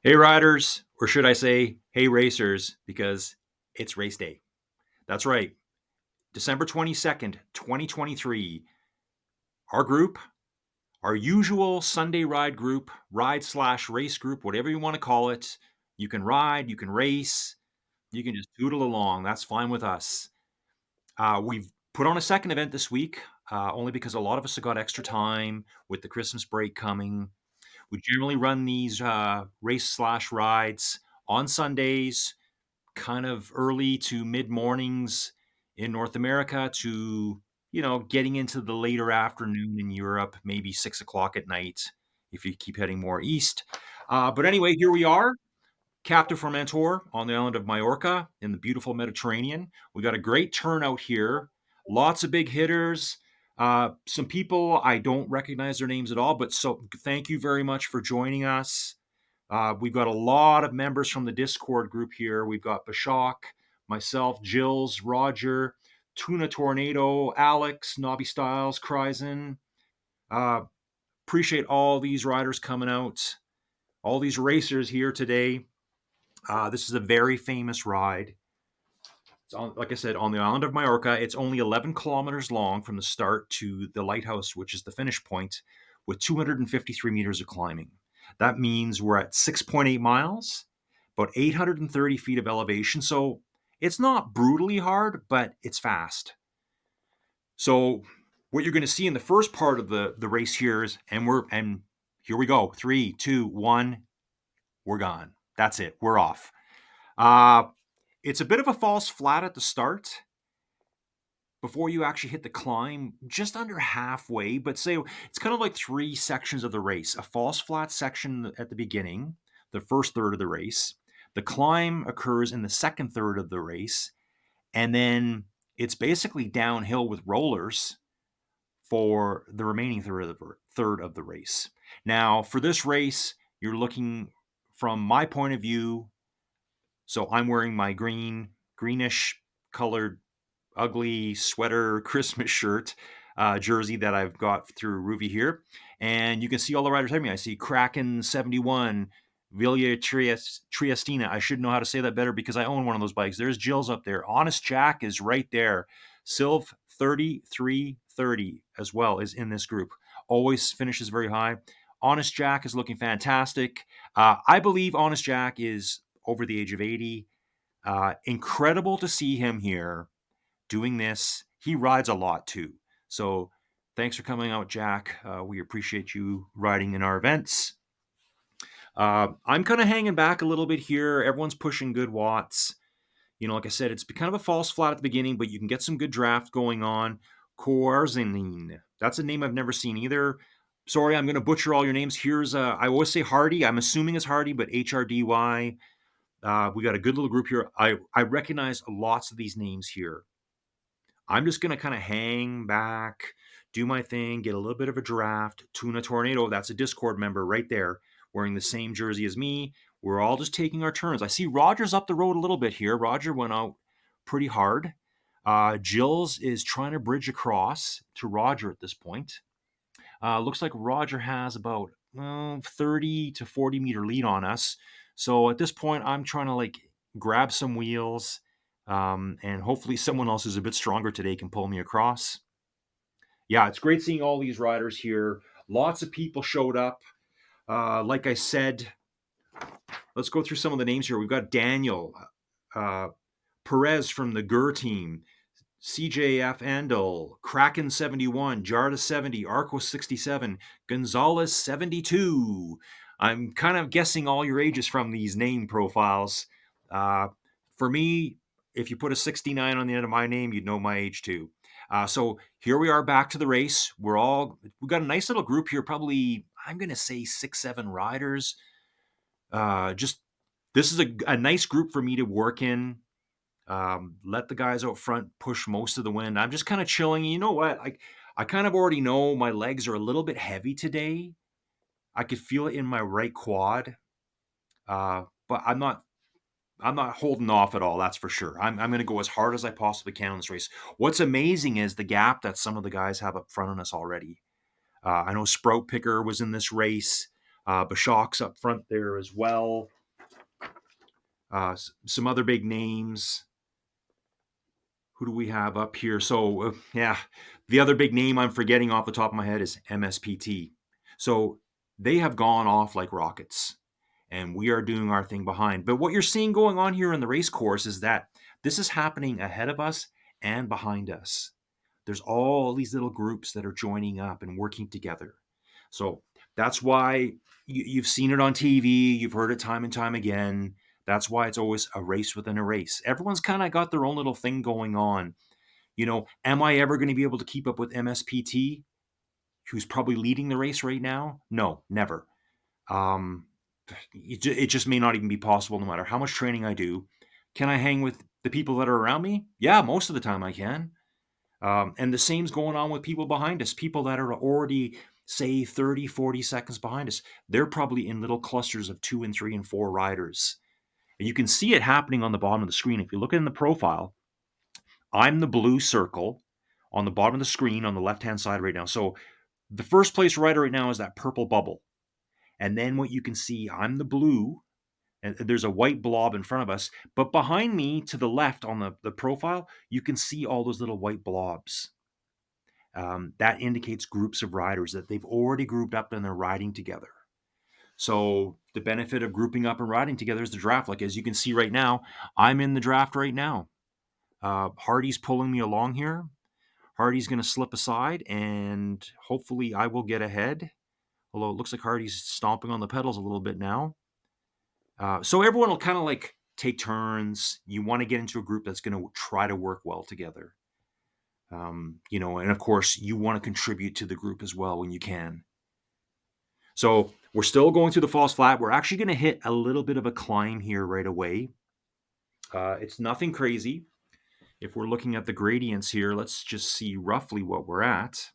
Hey, riders, or should I say, hey, racers, because it's race day. That's right. December 22nd, 2023. Our group, our usual Sunday ride group, ride slash race group, whatever you want to call it. You can ride, you can race, you can just doodle along. That's fine with us. We've put on a second event this week, only because a lot of us have got extra time with the Christmas break coming. We generally run these race slash rides on Sundays, kind of early to mid mornings in North America to, getting into the later afternoon in Europe, maybe 6 o'clock at night if you keep heading more east. But anyway, here we are, Cap de Formentor on the island of Majorca in the beautiful Mediterranean. We got a great turnout here, lots of big hitters. Some people I don't recognize their names at all, but so thank you very much for joining us. We've got a lot of members from the Discord group here. We've got Bashak, myself, Jills, Roger, Tuna Tornado, Alex, Nobby Styles, Kryzen. Uh, Appreciate all these riders coming out, all these racers here today. This is a very famous ride. It's on, like I said, on the island of Majorca. It's only 11 kilometers long from the start to the lighthouse, which is the finish point, with 253 meters of climbing. That means we're at 6.8 miles, about 830 feet of elevation. So it's not brutally hard, but it's fast. So what you're going to see in the first part of the race here is, and here we go. 3, 2, 1, we're gone. That's it. We're off. Uh, it's a bit of a false flat at the start before you actually hit the climb, just under halfway. But say it's kind of like three sections of the race: a false flat section at the beginning, the first third of the race. The climb occurs in the second third of the race, and then it's basically downhill with rollers for the remaining third of the race. Now, for this race, you're looking from my point of view. So I'm wearing my greenish colored, ugly sweater Christmas shirt jersey that I've got through Rouvy here. And you can see all the riders ahead of me. I see Kraken 71, Vilja Triestina. I should know how to say that better because I own one of those bikes. There's Jill's up there. Honest Jack is right there. Sylv 3330 as well is in this group. Always finishes very high. Honest Jack is looking fantastic. I believe Honest Jack is over the age of 80. Incredible to see him here doing this. He rides a lot too. So thanks for coming out, Jack. We appreciate you riding in our events. I'm kind of hanging back a little bit here. Everyone's pushing good watts. Like I said, it's kind of a false flat at the beginning, but you can get some good draft going on. Quarzenine. That's a name I've never seen either. Sorry, I'm going to butcher all your names. I always say Hardy. I'm assuming it's Hardy, but HRDY. We got a good little group here. I recognize lots of these names here. I'm just going to kind of hang back, do my thing, get a little bit of a draft. Tuna Tornado, that's a Discord member right there, wearing the same jersey as me. We're all just taking our turns. I see Roger's up the road a little bit here. Roger went out pretty hard. Jills is trying to bridge across to Roger at this point. Looks like Roger has about 30 to 40 meter lead on us. So at this point, I'm trying to grab some wheels, and hopefully someone else who's a bit stronger today can pull me across. Yeah, it's great seeing all these riders here. Lots of people showed up. Like I said, let's go through some of the names here. We've got Daniel uh, Perez from the GUR team, CJF Andel, Kraken 71, Jarda 70, Arco 67, Gonzalez 72. I'm kind of guessing all your ages from these name profiles. For me, if you put a 69 on the end of my name, you'd know my age too. So here we are back to the race. We've got a nice little group here, probably, I'm going to say 6-7 riders. This is a nice group for me to work in. Let the guys out front push most of the wind. I'm just kind of chilling. You know what? I kind of already know my legs are a little bit heavy today. I could feel it in my right quad. But I'm not holding off at all, that's for sure. I'm going to go as hard as I possibly can in this race. What's amazing is the gap that some of the guys have up front on us already. I know Sprout Picker was in this race. Bashak's up front there as well. Some other big names. Who do we have up here? So, yeah, the other big name I'm forgetting off the top of my head is MSPT. So they have gone off like rockets, and we are doing our thing behind. But what you're seeing going on here in the race course is that this is happening ahead of us and behind us. There's all these little groups that are joining up and working together. So that's why you've seen it on TV, you've heard it time and time again. That's why it's always a race within a race. Everyone's kind of got their own little thing going on. Am I ever going to be able to keep up with MSPT, who's probably leading the race right now? No, never. Um, it just may not even be possible no matter how much training I do. Can I hang with the people that are around me? Yeah, most of the time I can. And the same's going on with people behind us, people that are already, say, 30, 40 seconds behind us. They're probably in little clusters of 2 and 3 and 4 riders. And you can see it happening on the bottom of the screen. If you look in the profile, I'm the blue circle on the bottom of the screen on the left-hand side right now. So the first place rider right now is that purple bubble. And then what you can see, I'm the blue, and there's a white blob in front of us. But behind me to the left on the profile, you can see all those little white blobs. That indicates groups of riders that they've already grouped up and they're riding together. So the benefit of grouping up and riding together is the draft. Like as you can see right now, I'm in the draft right now. Hardy's pulling me along here. Hardy's going to slip aside, and hopefully I will get ahead. Although it looks like Hardy's stomping on the pedals a little bit now. So everyone will kind of like take turns. You want to get into a group that's going to try to work well together. And of course, you want to contribute to the group as well when you can. So we're still going through the false flat. We're actually going to hit a little bit of a climb here right away. It's nothing crazy. If we're looking at the gradients here, let's just see roughly what we're at.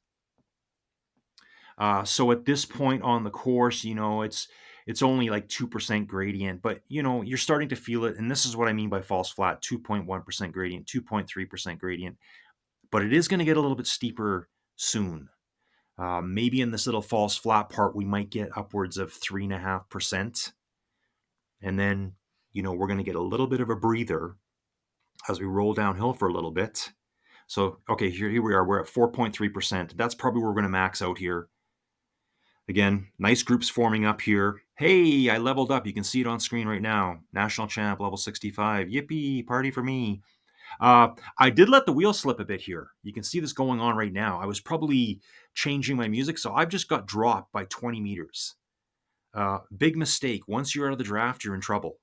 So at this point on the course, it's only like 2% gradient, but you're starting to feel it. And this is what I mean by false flat: 2.1% gradient, 2.3% gradient. But it is going to get a little bit steeper soon. Maybe in this little false flat part, we might get upwards of 3.5%. And then, we're going to get a little bit of a breather as we roll downhill for a little bit. So, okay, here we are. We're at 4.3%. That's probably where we're going to max out here. Again, nice groups forming up here. Hey, I leveled up. You can see it on screen right now. National champ, level 65. Yippee, party for me. I did let the wheel slip a bit here. You can see this going on right now. I was probably changing my music, so I've just got dropped by 20 meters. Big mistake. Once you're out of the draft, you're in trouble.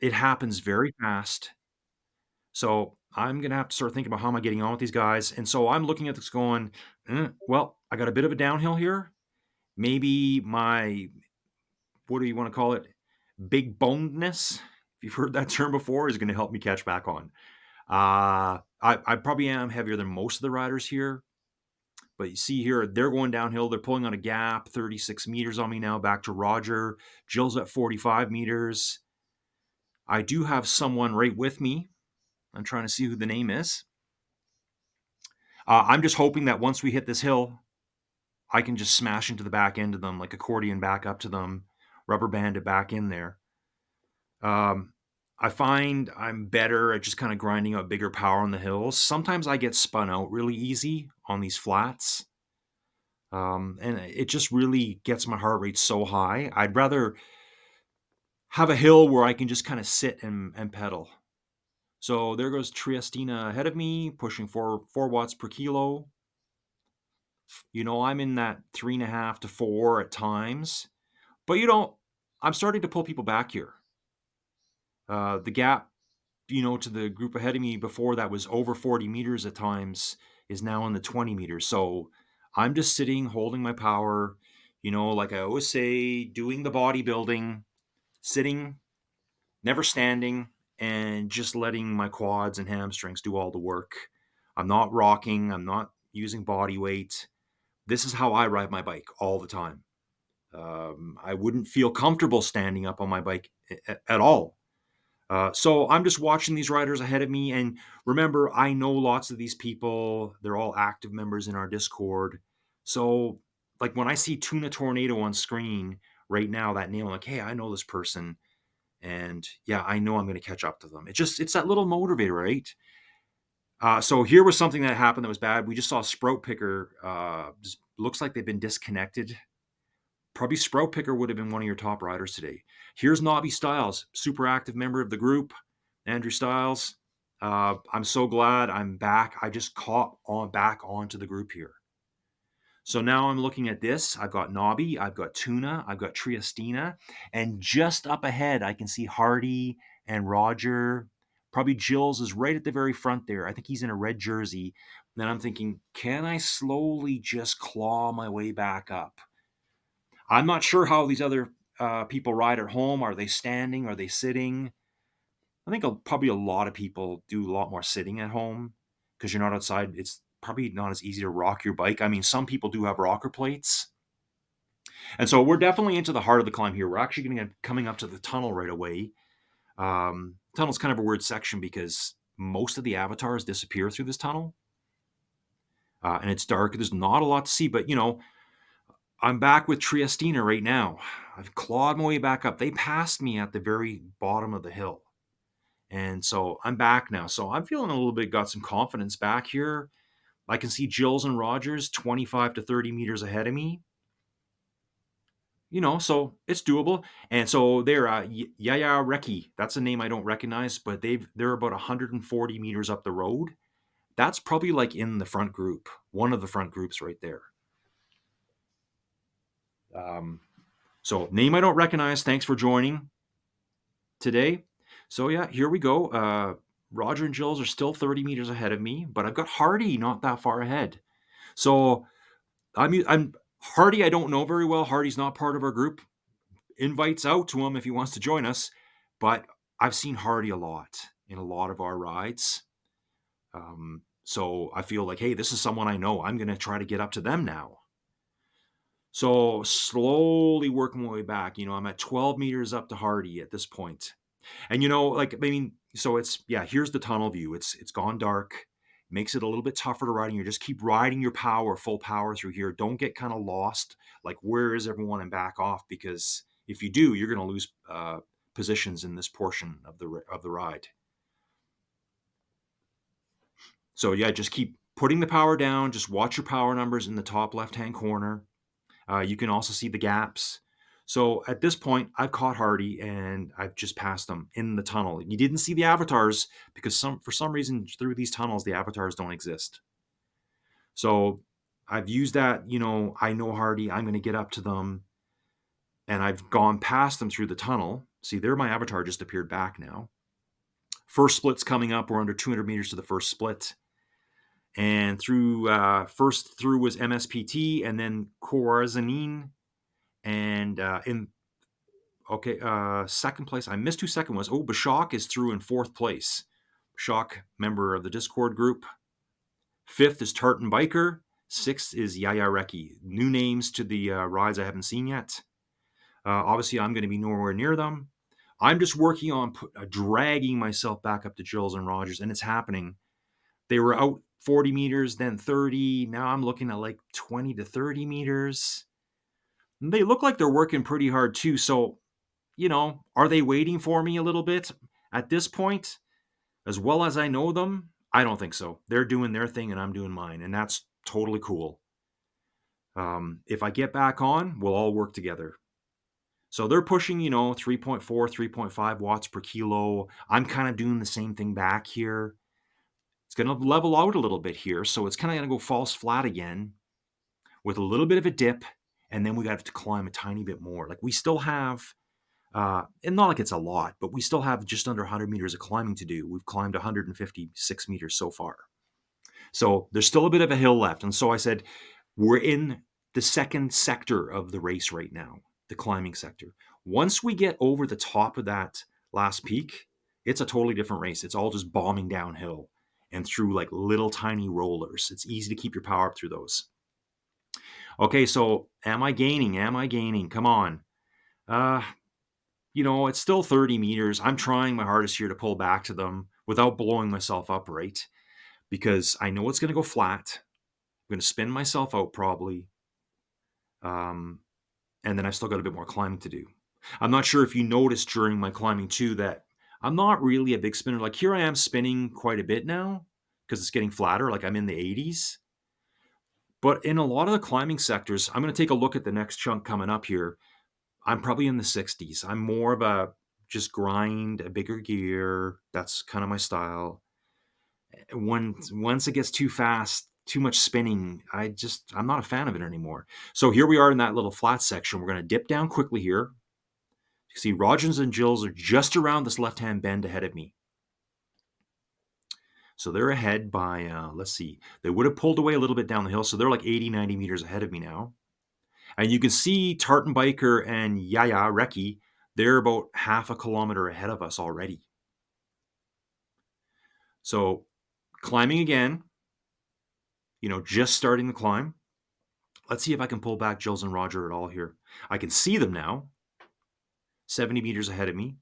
It happens very fast. So I'm going to have to start thinking about how am I getting on with these guys. And so I'm looking at this going, well, I got a bit of a downhill here. Maybe my, what do you want to call it? Big bonedness, if you've heard that term before, is going to help me catch back on. I probably am heavier than most of the riders here. But you see here, they're going downhill. They're pulling on a gap, 36 meters on me now, back to Roger. Jill's at 45 meters. I do have someone right with me. I'm trying to see who the name is. I'm just hoping that once we hit this hill, I can just smash into the back end of them, like accordion back up to them, rubber band it back in there. I find I'm better at just kind of grinding out bigger power on the hills. Sometimes I get spun out really easy on these flats. And it just really gets my heart rate so high. I'd rather have a hill where I can just kind of sit and pedal. So there goes Triestina ahead of me, pushing 4 watts per kilo. I'm in that 3.5 to 4 at times. But I'm starting to pull people back here. The gap, to the group ahead of me before that was over 40 meters at times is now in the 20 meters. So I'm just sitting, holding my power, like I always say, doing the bodybuilding, sitting, never standing, and just letting my quads and hamstrings do all the work. I'm not rocking. I'm not using body weight. This is how I ride my bike all the time. I wouldn't feel comfortable standing up on my bike at all. So I'm just watching these riders ahead of me. And remember, I know lots of these people. They're all active members in our Discord. So, like when I see Tuna Tornado on screen right now, that name, I'm like, hey, I know this person. And yeah, I know I'm going to catch up to them. It's that little motivator, right? So here was something that happened that was bad. We just saw Sprout Picker. Looks like they've been disconnected. Probably Sprout Picker would have been one of your top riders today. Here's Nobby Styles, super active member of the group. Andrew Styles. I'm so glad I'm back. I just caught on back onto the group here. So now I'm looking at this. I've got Nobby, I've got Tuna, I've got Triestina, and just up ahead I can see Hardy and Roger. Probably Jills is right at the very front there. I think he's in a red jersey. Then I'm thinking, can I slowly just claw my way back up? I'm not sure how these other people ride at home. Are they standing? Are they sitting? I think probably a lot of people do a lot more sitting at home because you're not outside. It's probably not as easy to rock your bike. I mean, some people do have rocker plates. And so we're definitely into the heart of the climb here. We're actually going to get coming up to the tunnel right away. Tunnel's kind of a weird section because most of the avatars disappear through this tunnel. And it's dark. There's not a lot to see, but I'm back with Triestina right now. I've clawed my way back up. They passed me at the very bottom of the hill. And so I'm back now. So I'm feeling a little bit, got some confidence back here. I can see Jills and Rogers 25 to 30 meters ahead of me. So it's doable. And so they're Yaya Reki. That's a name I don't recognize, but they're about 140 meters up the road. That's probably like in the front group, one of the front groups right there. So name I don't recognize. Thanks for joining today. So yeah, here we go. Roger and Jills are still 30 meters ahead of me, but I've got Hardy not that far ahead. So I'm Hardy. I don't know very well. Hardy's not part of our group. Invites out to him if he wants to join us, but I've seen Hardy a lot in a lot of our rides. So I feel like, hey, this is someone I know. I'm going to try to get up to them now. So slowly working my way back. I'm at 12 meters up to Hardy at this point. And so here's the tunnel view. It's gone dark, makes it a little bit tougher to ride. And you just keep riding your power, full power through here. Don't get kind of lost. Like, where is everyone, and back off, because if you do, you're going to lose positions in this portion of the ride. So yeah, just keep putting the power down. Just watch your power numbers in the top left-hand corner. You can also see the gaps. So at this point, I've caught Hardy and I've just passed them in the tunnel. You didn't see the avatars because for some reason through these tunnels, the avatars don't exist. So I've used that, I know Hardy, I'm going to get up to them. And I've gone past them through the tunnel. See, there my avatar just appeared back now. First split's coming up. We're under 200 meters to the first split. And first through was MSPT and then Corazanine. And second place, I missed who second was. Oh, Bashak is through in fourth place. Bashak, member of the Discord group. Fifth is Tartan Biker. Sixth is Yaya Reki. New names to the rides I haven't seen yet. Obviously, I'm going to be nowhere near them. I'm just working on dragging myself back up to Jills and Rogers, and it's happening. They were out 40 meters, then 30. Now I'm looking at like 20 to 30 meters. And they look like they're working pretty hard too. So, are they waiting for me a little bit at this point? As well as I know them, I don't think so. They're doing their thing and I'm doing mine, and that's totally cool. If I get back on, we'll all work together. So they're pushing, 3.4, 3.5 watts per kilo. I'm kind of doing the same thing back here. It's going to level out a little bit here. So it's kind of going to go false flat again with a little bit of a dip. And then we got to climb a tiny bit more. Like, we still have, and not like it's a lot, but we still have just under 100 meters of climbing to do. We've climbed 156 meters so far. So there's still a bit of a hill left. And so I said, we're in the second sector of the race right now, the climbing sector. Once we get over the top of that last peak, it's a totally different race. It's all just bombing downhill and through like little tiny rollers. It's easy to keep your power up through those. Okay, so am I gaining? Am I gaining? Come on. It's still 30 meters. I'm trying my hardest here to pull back to them without blowing myself up, right? Because I know it's going to go flat. I'm going to spin myself out probably. And then I've still got a bit more climbing to do. I'm not sure if you noticed during my climbing too that I'm not really a big spinner. Like here I am spinning quite a bit now because it's getting flatter, like I'm in the 80s. But in a lot of the climbing sectors, I'm going to take a look at the next chunk coming up here. I'm probably in the 60s. I'm more of a just grind, a bigger gear. That's kind of my style. Once it gets too fast, too much spinning, I'm not a fan of it anymore. So here we are in that little flat section. We're going to dip down quickly here. You see Rogers and Jills are just around this left-hand bend ahead of me. So they're ahead by, let's see, they would have pulled away a little bit down the hill. So they're like 80, 90 meters ahead of me now. And you can see Tartan Biker and Yaya Reki, they're about half a kilometer ahead of us already. So climbing again, just starting the climb. Let's see if I can pull back Jills and Roger at all here. I can see them now, 70 meters ahead of me.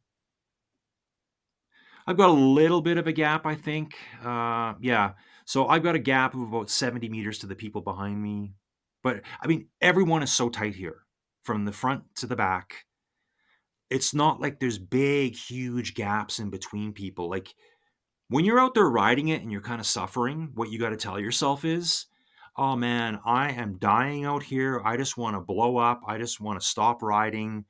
I've got a little bit of a gap, I think. Yeah. So I've got a gap of about 70 meters to the people behind me. But I mean, everyone is so tight here from the front to the back. It's not like there's big, huge gaps in between people. Like when you're out there riding it and you're kind of suffering, what you got to tell yourself is, oh man, I am dying out here. I just want to blow up. I just want to stop riding.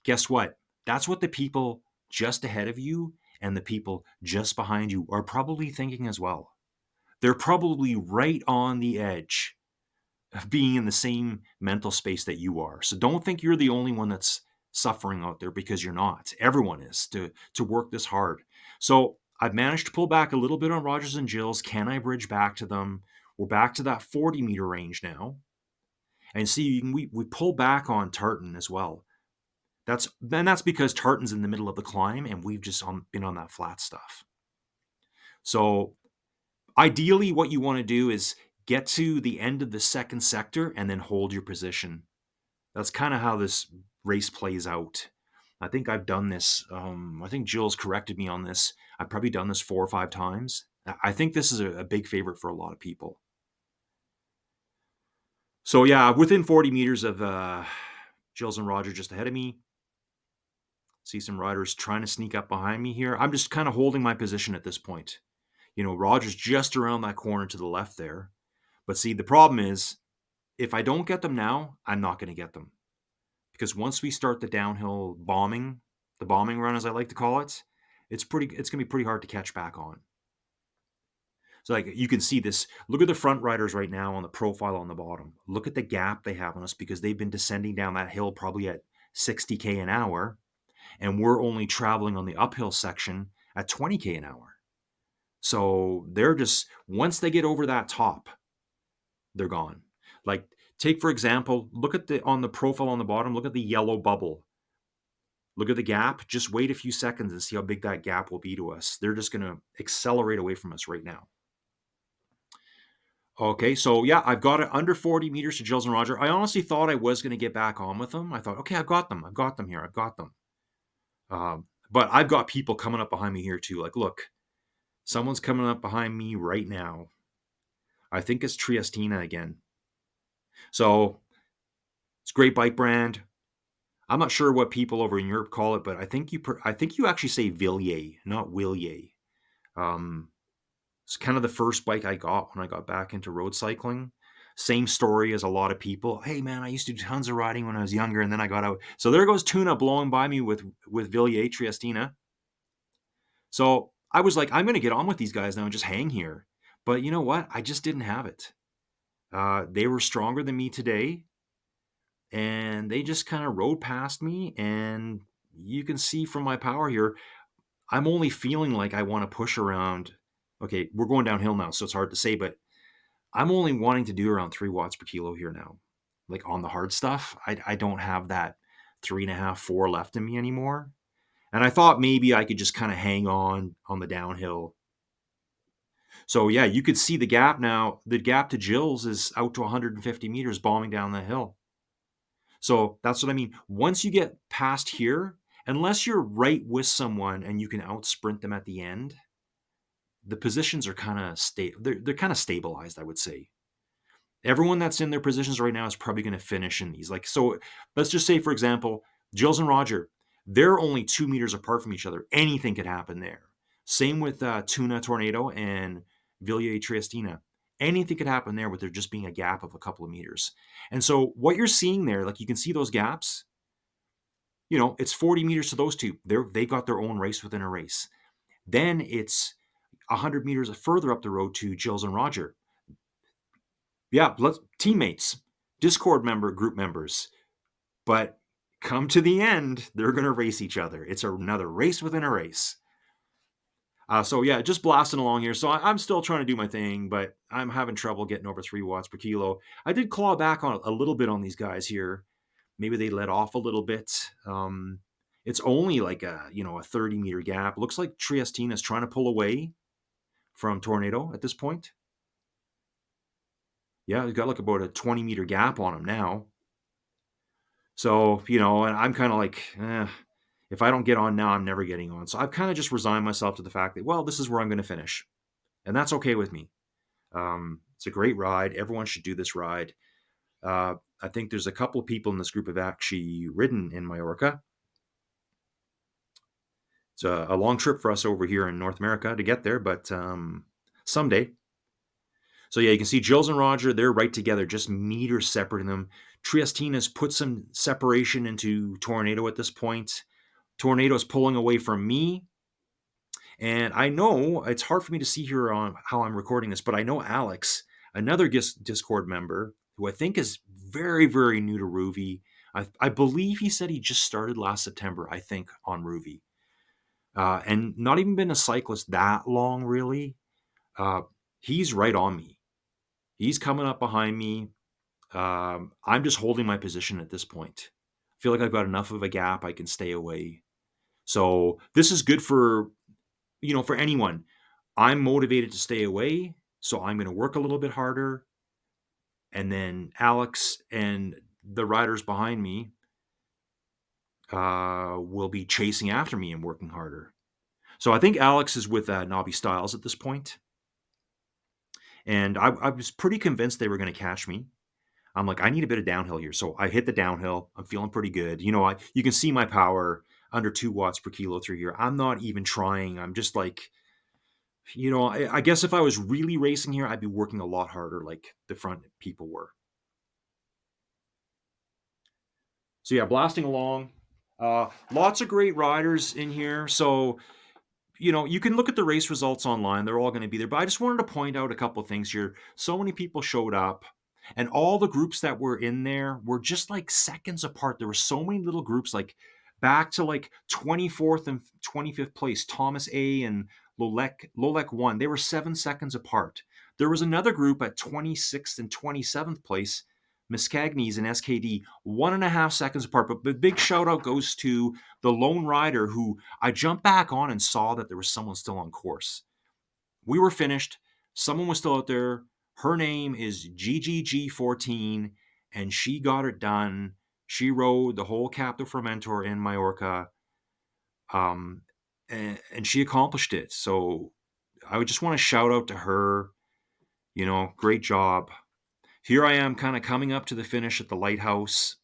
Guess what? That's what the people just ahead of you and the people just behind you are probably thinking as well. They're probably right on the edge of being in the same mental space that you are. So don't think you're the only one that's suffering out there, because you're not. Everyone is to work this hard. So I've managed to pull back a little bit on Rogers and Jills. Can I bridge back to them? We're back to that 40-meter range now. And see, we pull back on Tartan as well. That's because Tartan's in the middle of the climb and we've just been on that flat stuff. So ideally what you want to do is get to the end of the second sector and then hold your position. That's kind of how this race plays out. I think I've done this. I think Jill's corrected me on this. I've probably done this 4 or 5 times. I think this is a big favorite for a lot of people. So yeah, within 40 meters of Jills and Roger just ahead of me. See some riders trying to sneak up behind me here. I'm just kind of holding my position at this point. Roger's just around that corner to the left there. But see, the problem is, if I don't get them now, I'm not going to get them. Because once we start the downhill bombing, the bombing run as I like to call it, it's going to be pretty hard to catch back on. So like you can see this, look at the front riders right now on the profile on the bottom. Look at the gap they have on us because they've been descending down that hill probably at 60K an hour. And we're only traveling on the uphill section at 20K an hour. So they're just, once they get over that top, they're gone. Like take, for example, look at on the profile on the bottom, look at the yellow bubble. Look at the gap. Just wait a few seconds and see how big that gap will be to us. They're just going to accelerate away from us right now. Okay, so yeah, I've got it under 40 meters to Jills and Roger. I honestly thought I was going to get back on with them. I thought, okay, I've got them here. I've got them. But I've got people coming up behind me here too. Like, look, someone's coming up behind me right now. I think it's Triestina again. So it's a great bike brand. I'm not sure what people over in Europe call it, but I think you actually say Villiers, not Willier. It's kind of the first bike I got when I got back into road cycling. Same story as a lot of people. Hey man, I used to do tons of riding when I was younger, and then I got out. So there goes Tuna blowing by me with Villiers Triestina. So I was like, I'm going to get on with these guys now and just hang here. But you know what? I just didn't have it. They were stronger than me today, and they just kind of rode past me. And you can see from my power here, I'm only feeling like I want to push around. Okay, we're going downhill now, so it's hard to say, but I'm only wanting to do around 3 watts per kilo here now. Like on the hard stuff, I don't have that 3.5, 4 left in me anymore. And I thought maybe I could just kind of hang on the downhill. So yeah, you could see the gap now. The gap to Jill's is out to 150 meters bombing down the hill. So that's what I mean. Once you get past here, unless you're right with someone and you can out sprint them at the end, the positions are kind of they're kind of stabilized, I would say. Everyone that's in their positions right now is probably going to finish in these. Like, so let's just say, for example, Jills and Roger, they're only 2 meters apart from each other. Anything could happen there. Same with Tuna Tornado and Villiers Triestina. Anything could happen there with there just being a gap of a couple of meters. And so what you're seeing there, like you can see those gaps, it's 40 meters to those two. They've got their own race within a race. Then it's 100 meters further up the road to Jills and Roger. Yeah, teammates, Discord group members. But come to the end, they're going to race each other. It's another race within a race. So yeah, just blasting along here. So I'm still trying to do my thing, but I'm having trouble getting over 3 watts per kilo. I did claw back on a little bit on these guys here. Maybe they let off a little bit. It's only like a 30-meter gap. Looks like Triestina is trying to pull away from Tornado at this point. Yeah, we've got like about a 20-meter gap on him now. So, and I'm kind of like, if I don't get on now, I'm never getting on. So I've kind of just resigned myself to the fact that, well, this is where I'm going to finish. And that's okay with me. It's a great ride. Everyone should do this ride. I think there's a couple of people in this group have actually ridden in Mallorca. It's a long trip for us over here in North America to get there, but someday. So yeah, you can see Jills and Roger, they're right together, just meters separating them. Triestina's put some separation into Tornado at this point. Tornado's pulling away from me. And I know it's hard for me to see here on how I'm recording this, but I know Alex, another Discord member, who I think is very, very new to Rouvy. I believe he said he just started last September, I think, on Rouvy. And not even been a cyclist that long, really. He's right on me. He's coming up behind me. I'm just holding my position at this point. I feel like I've got enough of a gap. I can stay away. So this is good for anyone. I'm motivated to stay away, so I'm going to work a little bit harder. And then Alex and the riders behind me will be chasing after me and working harder. So I think Alex is with Nobby Styles at this point. And I was pretty convinced they were going to catch me. I'm like, I need a bit of downhill here. So I hit the downhill. I'm feeling pretty good. You can see my power under 2 watts per kilo through here. I'm not even trying. I'm just like, I guess if I was really racing here, I'd be working a lot harder like the front people were. So yeah, blasting along. Lots of great riders in here. So, you can look at the race results online. They're all going to be there. But I just wanted to point out a couple of things here. So many people showed up. And all the groups that were in there were just like seconds apart. There were so many little groups, like back to like 24th and 25th place, Thomas A and Lolek 1. They were 7 seconds apart. There was another group at 26th and 27th place, Miscagnes and SKD, 1.5 seconds apart. But the big shout out goes to the lone rider who I jumped back on and saw that there was someone still on course. We were finished. Someone was still out there. Her name is GGG14, and she got it done. She rode the whole Cap de Formentor in Mallorca, and she accomplished it. So I would just want to shout out to her. Great job. Here I am kind of coming up to the finish at the lighthouse.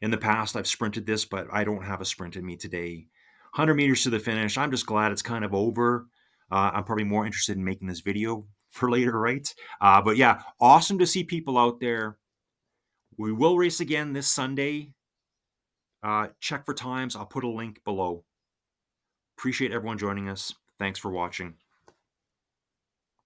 In the past, I've sprinted this, but I don't have a sprint in me today. 100 meters to the finish. I'm just glad it's kind of over. I'm probably more interested in making this video for later, right? But yeah, awesome to see people out there. We will race again this Sunday. Check for times. I'll put a link below. Appreciate everyone joining us. Thanks for watching.